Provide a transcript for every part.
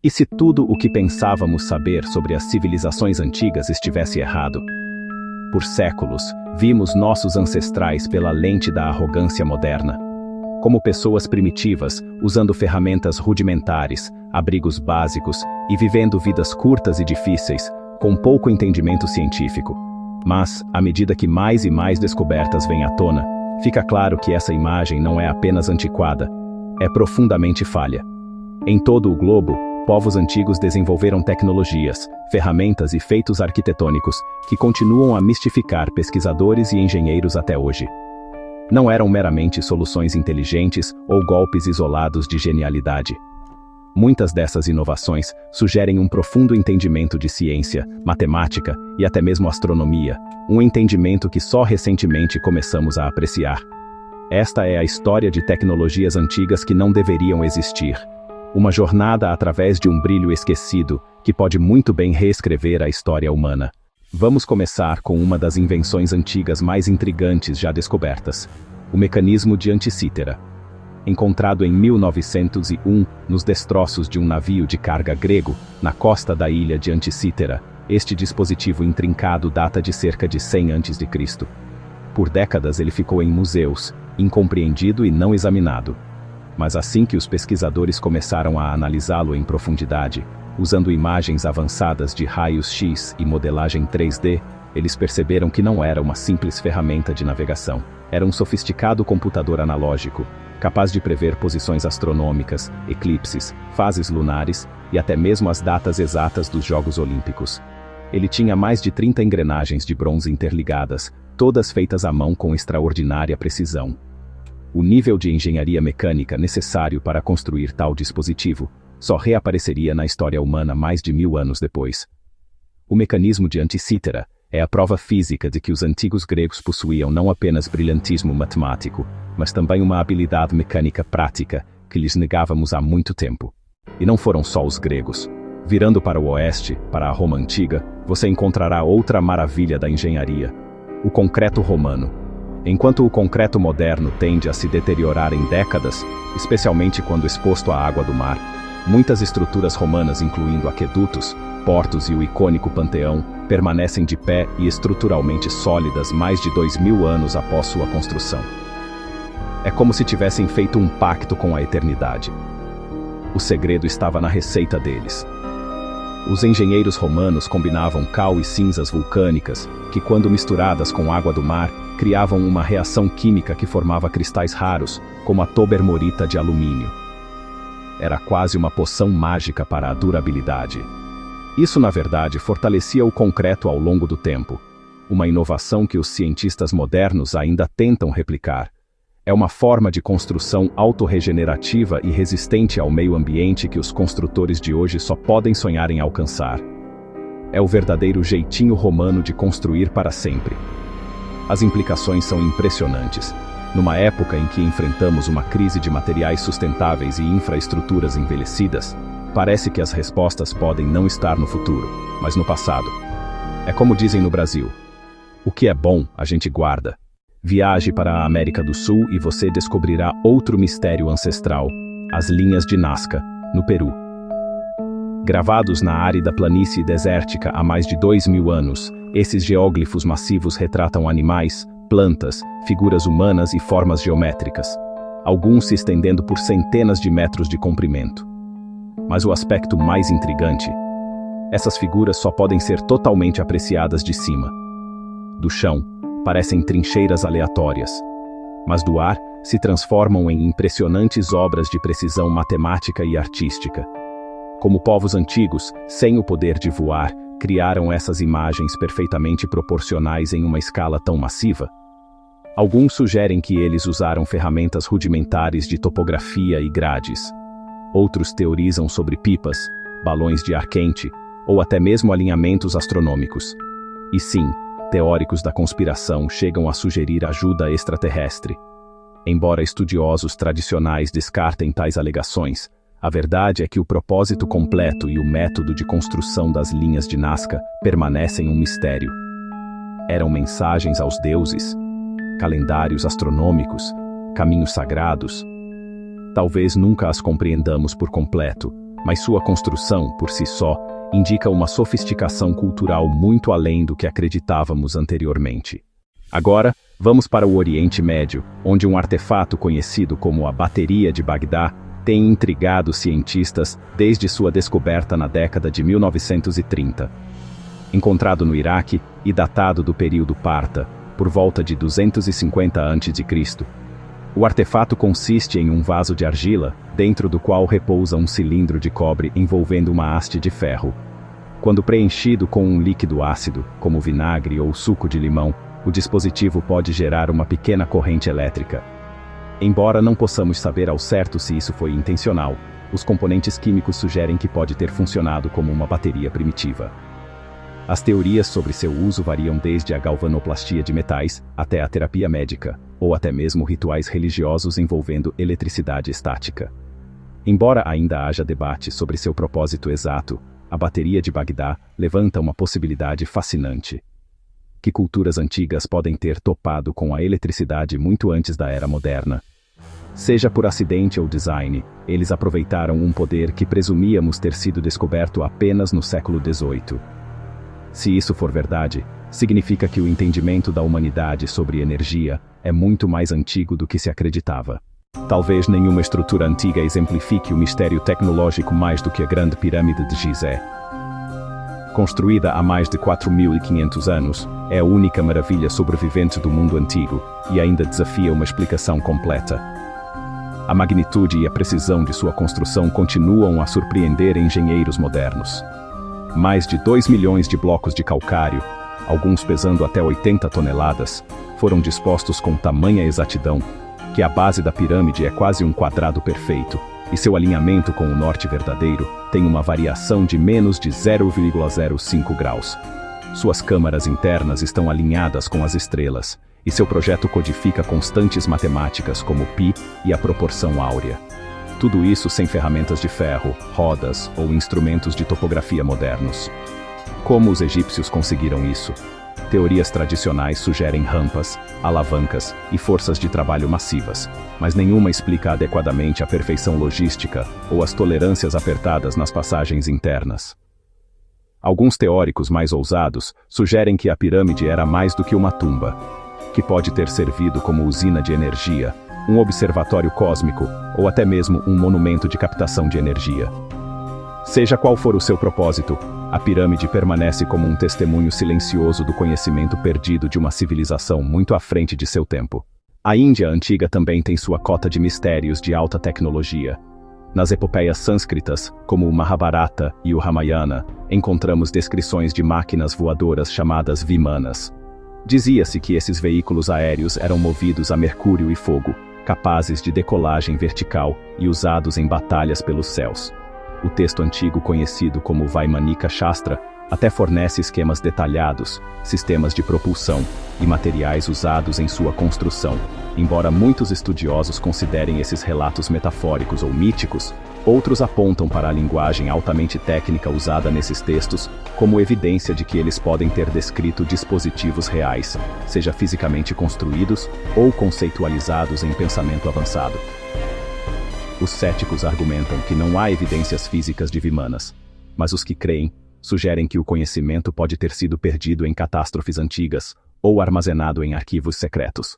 E se tudo o que pensávamos saber sobre as civilizações antigas estivesse errado? Por séculos, vimos nossos ancestrais pela lente da arrogância moderna. Como pessoas primitivas, usando ferramentas rudimentares, abrigos básicos e vivendo vidas curtas e difíceis, com pouco entendimento científico. Mas, à medida que mais e mais descobertas vêm à tona, fica claro que essa imagem não é apenas antiquada, é profundamente falha. Em todo o globo, povos antigos desenvolveram tecnologias, ferramentas e feitos arquitetônicos que continuam a mistificar pesquisadores e engenheiros até hoje. Não eram meramente soluções inteligentes ou golpes isolados de genialidade. Muitas dessas inovações sugerem um profundo entendimento de ciência, matemática e até mesmo astronomia, um entendimento que só recentemente começamos a apreciar. Esta é a história de tecnologias antigas que não deveriam existir. Uma jornada através de um brilho esquecido, que pode muito bem reescrever a história humana. Vamos começar com uma das invenções antigas mais intrigantes já descobertas: o mecanismo de Anticítera. Encontrado em 1901, nos destroços de um navio de carga grego, na costa da ilha de Anticítera, este dispositivo intrincado data de cerca de 100 a.C. Por décadas ele ficou em museus, incompreendido e não examinado. Mas assim que os pesquisadores começaram a analisá-lo em profundidade, usando imagens avançadas de raios-x e modelagem 3D, eles perceberam que não era uma simples ferramenta de navegação. Era um sofisticado computador analógico, capaz de prever posições astronômicas, eclipses, fases lunares e até mesmo as datas exatas dos Jogos Olímpicos. Ele tinha mais de 30 engrenagens de bronze interligadas, todas feitas à mão com extraordinária precisão. O nível de engenharia mecânica necessário para construir tal dispositivo só reapareceria na história humana mais de 1000 anos depois. O mecanismo de Anticítera é a prova física de que os antigos gregos possuíam não apenas brilhantismo matemático, mas também uma habilidade mecânica prática que lhes negávamos há muito tempo. E não foram só os gregos. Virando para o oeste, para a Roma antiga, você encontrará outra maravilha da engenharia: o concreto romano. Enquanto o concreto moderno tende a se deteriorar em décadas, especialmente quando exposto à água do mar, muitas estruturas romanas, incluindo aquedutos, portos e o icônico Panteão, permanecem de pé e estruturalmente sólidas mais de 2000 anos após sua construção. É como se tivessem feito um pacto com a eternidade. O segredo estava na receita deles. Os engenheiros romanos combinavam cal e cinzas vulcânicas, que quando misturadas com água do mar, criavam uma reação química que formava cristais raros, como a tobermorita de alumínio. Era quase uma poção mágica para a durabilidade. Isso, na verdade, fortalecia o concreto ao longo do tempo. Uma inovação que os cientistas modernos ainda tentam replicar. É uma forma de construção autorregenerativa e resistente ao meio ambiente que os construtores de hoje só podem sonhar em alcançar. É o verdadeiro jeitinho romano de construir para sempre. As implicações são impressionantes. Numa época em que enfrentamos uma crise de materiais sustentáveis e infraestruturas envelhecidas, parece que as respostas podem não estar no futuro, mas no passado. É como dizem no Brasil: o que é bom, a gente guarda. Viaje para a América do Sul e você descobrirá outro mistério ancestral: as linhas de Nazca, no Peru. Gravados na árida planície desértica há mais de 2000 anos, esses geóglifos massivos retratam animais, plantas, figuras humanas e formas geométricas, alguns se estendendo por centenas de metros de comprimento. Mas o aspecto mais intrigante: essas figuras só podem ser totalmente apreciadas de cima. Do chão, parecem trincheiras aleatórias, mas do ar se transformam em impressionantes obras de precisão matemática e artística. Como povos antigos, sem o poder de voar, criaram essas imagens perfeitamente proporcionais em uma escala tão massiva? Alguns sugerem que eles usaram ferramentas rudimentares de topografia e grades. Outros teorizam sobre pipas, balões de ar quente, ou até mesmo alinhamentos astronômicos. E sim, teóricos da conspiração chegam a sugerir ajuda extraterrestre. Embora estudiosos tradicionais descartem tais alegações, a verdade é que o propósito completo e o método de construção das linhas de Nazca permanecem um mistério. Eram mensagens aos deuses? Calendários astronômicos? Caminhos sagrados? Talvez nunca as compreendamos por completo, mas sua construção, por si só, indica uma sofisticação cultural muito além do que acreditávamos anteriormente. Agora, vamos para o Oriente Médio, onde um artefato conhecido como a Bateria de Bagdá tem intrigado cientistas desde sua descoberta na década de 1930. Encontrado no Iraque e datado do período Parta, por volta de 250 a.C., o artefato consiste em um vaso de argila, dentro do qual repousa um cilindro de cobre envolvendo uma haste de ferro. Quando preenchido com um líquido ácido, como vinagre ou suco de limão, o dispositivo pode gerar uma pequena corrente elétrica. Embora não possamos saber ao certo se isso foi intencional, os componentes químicos sugerem que pode ter funcionado como uma bateria primitiva. As teorias sobre seu uso variam desde a galvanoplastia de metais até a terapia médica, ou até mesmo rituais religiosos envolvendo eletricidade estática. Embora ainda haja debate sobre seu propósito exato, a Bateria de Bagdá levanta uma possibilidade fascinante. Que culturas antigas podem ter topado com a eletricidade muito antes da era moderna? Seja por acidente ou design, eles aproveitaram um poder que presumíamos ter sido descoberto apenas no século XVIII. Se isso for verdade, significa que o entendimento da humanidade sobre energia é muito mais antigo do que se acreditava. Talvez nenhuma estrutura antiga exemplifique o mistério tecnológico mais do que a Grande Pirâmide de Gizé. Construída há mais de 4.500 anos, é a única maravilha sobrevivente do mundo antigo e ainda desafia uma explicação completa. A magnitude e a precisão de sua construção continuam a surpreender engenheiros modernos. Mais de 2 milhões de blocos de calcário, alguns pesando até 80 toneladas, foram dispostos com tamanha exatidão que a base da pirâmide é quase um quadrado perfeito, e seu alinhamento com o norte verdadeiro tem uma variação de menos de 0,05 graus. Suas câmaras internas estão alinhadas com as estrelas, e seu projeto codifica constantes matemáticas como π e a proporção áurea. Tudo isso sem ferramentas de ferro, rodas ou instrumentos de topografia modernos. Como os egípcios conseguiram isso? Teorias tradicionais sugerem rampas, alavancas e forças de trabalho massivas, mas nenhuma explica adequadamente a perfeição logística ou as tolerâncias apertadas nas passagens internas. Alguns teóricos mais ousados sugerem que a pirâmide era mais do que uma tumba, que pode ter servido como usina de energia, um observatório cósmico ou até mesmo um monumento de captação de energia. Seja qual for o seu propósito, a pirâmide permanece como um testemunho silencioso do conhecimento perdido de uma civilização muito à frente de seu tempo. A Índia antiga também tem sua cota de mistérios de alta tecnologia. Nas epopeias sânscritas, como o Mahabharata e o Ramayana, encontramos descrições de máquinas voadoras chamadas vimanas. Dizia-se que esses veículos aéreos eram movidos a mercúrio e fogo, capazes de decolagem vertical e usados em batalhas pelos céus. O texto antigo conhecido como Vaimanika Shastra até fornece esquemas detalhados, sistemas de propulsão e materiais usados em sua construção. Embora muitos estudiosos considerem esses relatos metafóricos ou míticos, outros apontam para a linguagem altamente técnica usada nesses textos como evidência de que eles podem ter descrito dispositivos reais, seja fisicamente construídos ou conceitualizados em pensamento avançado. Os céticos argumentam que não há evidências físicas de vimanas, mas os que creem sugerem que o conhecimento pode ter sido perdido em catástrofes antigas ou armazenado em arquivos secretos.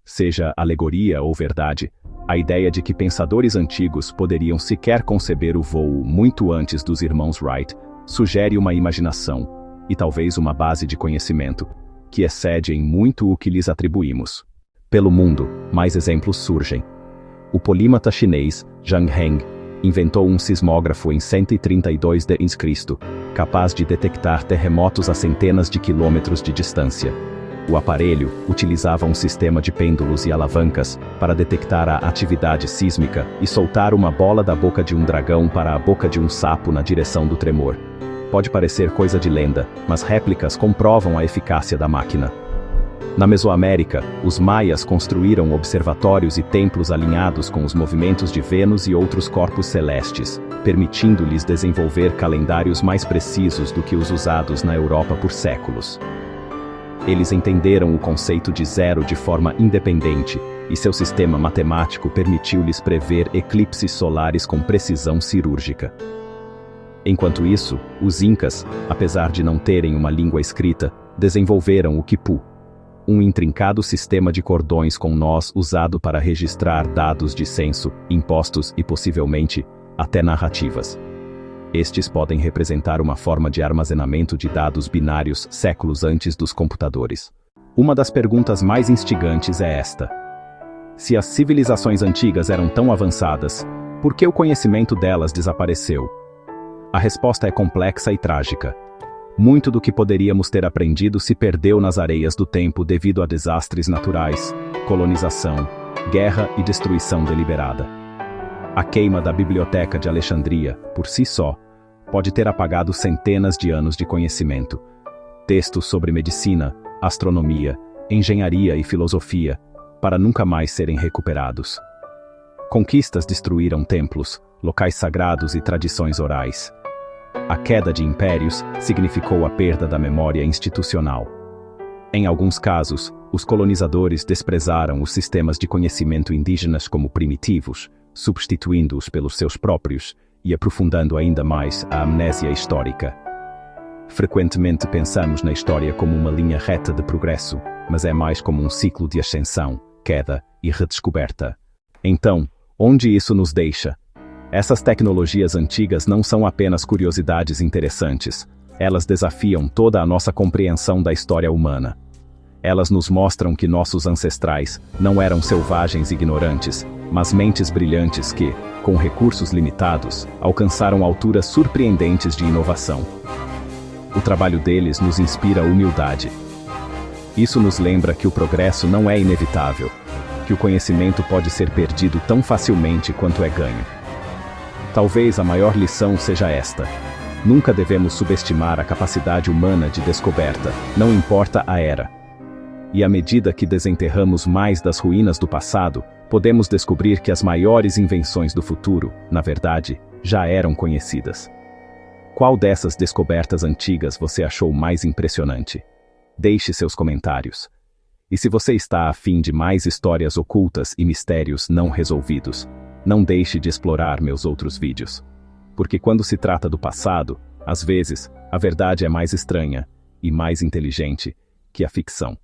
Seja alegoria ou verdade, a ideia de que pensadores antigos poderiam sequer conceber o voo muito antes dos irmãos Wright sugere uma imaginação, e talvez uma base de conhecimento, que excede em muito o que lhes atribuímos. Pelo mundo, mais exemplos surgem. O polímata chinês Zhang Heng inventou um sismógrafo em 132 d.C., capaz de detectar terremotos a centenas de quilômetros de distância. O aparelho utilizava um sistema de pêndulos e alavancas para detectar a atividade sísmica e soltar uma bola da boca de um dragão para a boca de um sapo na direção do tremor. Pode parecer coisa de lenda, mas réplicas comprovam a eficácia da máquina. Na Mesoamérica, os maias construíram observatórios e templos alinhados com os movimentos de Vênus e outros corpos celestes, permitindo-lhes desenvolver calendários mais precisos do que os usados na Europa por séculos. Eles entenderam o conceito de zero de forma independente, e seu sistema matemático permitiu-lhes prever eclipses solares com precisão cirúrgica. Enquanto isso, os Incas, apesar de não terem uma língua escrita, desenvolveram o quipu, um intrincado sistema de cordões com nós usado para registrar dados de censo, impostos e, possivelmente, até narrativas. Estes podem representar uma forma de armazenamento de dados binários séculos antes dos computadores. Uma das perguntas mais instigantes é esta: se as civilizações antigas eram tão avançadas, por que o conhecimento delas desapareceu? A resposta é complexa e trágica. Muito do que poderíamos ter aprendido se perdeu nas areias do tempo devido a desastres naturais, colonização, guerra e destruição deliberada. A queima da Biblioteca de Alexandria, por si só, pode ter apagado centenas de anos de conhecimento. Textos sobre medicina, astronomia, engenharia e filosofia, para nunca mais serem recuperados. Conquistas destruíram templos, locais sagrados e tradições orais. A queda de impérios significou a perda da memória institucional. Em alguns casos, os colonizadores desprezaram os sistemas de conhecimento indígenas como primitivos, substituindo-os pelos seus próprios e aprofundando ainda mais a amnésia histórica. Frequentemente pensamos na história como uma linha reta de progresso, mas é mais como um ciclo de ascensão, queda e redescoberta. Então, onde isso nos deixa? Essas tecnologias antigas não são apenas curiosidades interessantes, elas desafiam toda a nossa compreensão da história humana. Elas nos mostram que nossos ancestrais não eram selvagens ignorantes, mas mentes brilhantes que, com recursos limitados, alcançaram alturas surpreendentes de inovação. O trabalho deles nos inspira humildade. Isso nos lembra que o progresso não é inevitável, que o conhecimento pode ser perdido tão facilmente quanto é ganho. Talvez a maior lição seja esta: nunca devemos subestimar a capacidade humana de descoberta, não importa a era. E à medida que desenterramos mais das ruínas do passado, podemos descobrir que as maiores invenções do futuro, na verdade, já eram conhecidas. Qual dessas descobertas antigas você achou mais impressionante? Deixe seus comentários. E se você está afim de mais histórias ocultas e mistérios não resolvidos, não deixe de explorar meus outros vídeos. Porque quando se trata do passado, às vezes, a verdade é mais estranha e mais inteligente que a ficção.